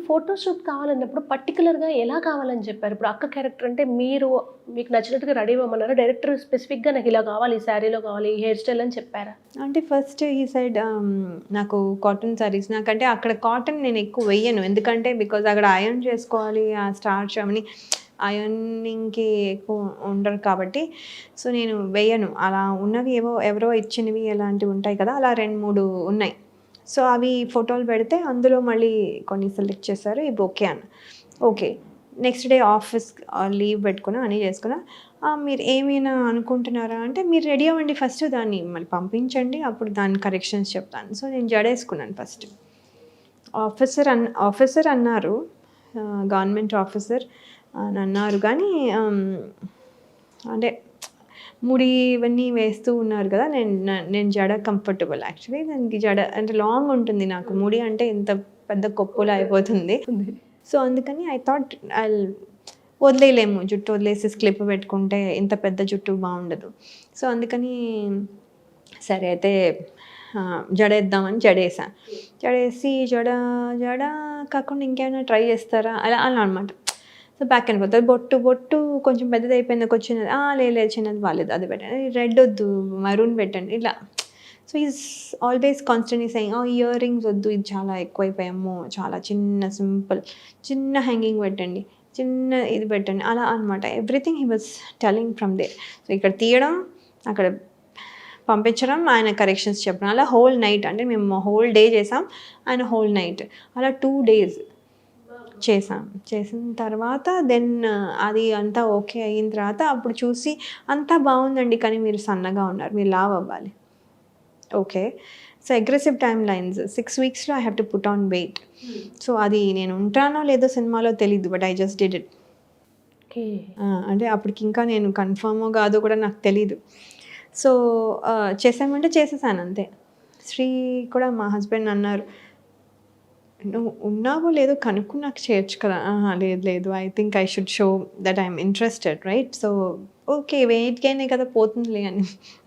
Photo shoot కావాలన్నప్పుడు పర్టిక్యులర్‌గా ఎలా కావాలని చెప్పారు? ఇప్పుడు అక్క క్యారెక్టర్ అంటే మీరు మీకు నచ్చినట్టుగా రెడీ అవ్వమన్నారా? డైరెక్టర్ స్పెసిఫిక్‌గా నాకిలా కావాలి, ఈ శారీలో కావాలి, ఈ హెయిర్ స్టైల్ అని చెప్పారా? అంటే ఫస్ట్ ఈ సైడ్ నాకు కాటన్ సారీస్ నాకంటే అక్కడ కాటన్ నేను ఎక్కువ వెయ్యను. ఎందుకంటే బికాజ్ అక్కడ అయర్న్ చేసుకోవాలి. ఆ స్టార్చ్ అవన్నీ అయర్నింగ్‌కి ఎక్కువ ఉండరు కాబట్టి సో నేను వెయ్యను. అలా ఉన్నవి ఎవరో ఇచ్చినవి అలాంటివి ఉంటాయి కదా! అలా 2, 3 ఉన్నాయి. సో అవి ఫోటోలు పెడితే అందులో మళ్ళీ కొన్ని సెలెక్ట్ చేశారు. ఇవి ఓకే అన్న. Okay. Next day office leave పెట్టుకున్నా, అన్నీ చేసుకున్నా. మీరు ఏమైనా అనుకుంటున్నారా అంటే, మీరు రెడీ అవ్వండి ఫస్ట్ దాన్ని మళ్ళీ పంపించండి. అప్పుడు దాని కరెక్షన్స్ చెప్తాను. సో నేను జడేసుకున్నాను ఫస్ట్. ఆఫీసర్ అన్నారు. గవర్నమెంట్ ఆఫీసర్ అని అన్నారు కానీ అంటే ముడి ఇవన్నీ వేస్తూ ఉన్నారు కదా! నేను జడ కంఫర్టబుల్ యాక్చువల్లీ దానికి జడ అంటే లాంగ్ ఉంటుంది నాకు. ముడి అంటే ఇంత పెద్ద కొప్పులా అయిపోతుంది. సో అందుకని ఐ థాట్ వదిలేయలేము. జుట్టు వదిలేసి క్లిప్ పెట్టుకుంటే ఇంత పెద్ద జుట్టు బాగుండదు. సో అందుకని సరే అయితే జడేద్దామని జడేసా. జడేసి జడ కాకుండా ఇంకేమైనా ట్రై చేస్తారా అలా అనమాట. సో బ్యాక్ అండ్ పోతుంది. బొట్టు కొంచెం పెద్దది అయిపోయింది. ఒక చిన్నది లేదు చిన్నది బాలేదు అది పెట్టండి. రెడ్ వద్దు మరూన్ పెట్టండి ఇట్లా. So is always constantly saying ear rings వద్దు ఇది చాలా ఎక్కువైపోయాము. చాలా చిన్న సింపుల్ చిన్న హ్యాంగింగ్ పెట్టండి. చిన్న ఇది పెట్టండి అలా అనమాట. Everything he was telling from there. So ఇక్కడ తీయడం అక్కడ పంపించడం ఆయన కరెక్షన్స్ చెప్పడం అలా హోల్ నైట్ అంటే మేము హోల్ డే చేసాం. ఆయన హోల్ నైట్ అలా 2 days చేసిన తర్వాత దెన్ అది అంతా ఓకే అయిన తర్వాత అప్పుడు చూసి అంతా బాగుందండి కానీ మీరు సన్నగా ఉన్నారు మీరు లావ్ అవ్వాలి. Okay. So aggressive time lines 6 weeksలో I have to put on weight. So అది నేను ఉంటానో లేదో సినిమాలో తెలీదు but I just did it. Okay. అంటే అప్పటికి ఇంకా నేను కన్ఫర్మో కాదో కూడా నాకు తెలీదు. సో చేసామంటే చేసేసాను అంతే. శ్రీ కూడా మా హస్బెండ్ అన్నారు నువ్వు ఉన్నావో లేదో కనుక్కుని నాకు చేయొచ్చు కదా! లేదు I think I should show that I'm interested right. So okay weight గెయినే కదా పోతుందిలే అని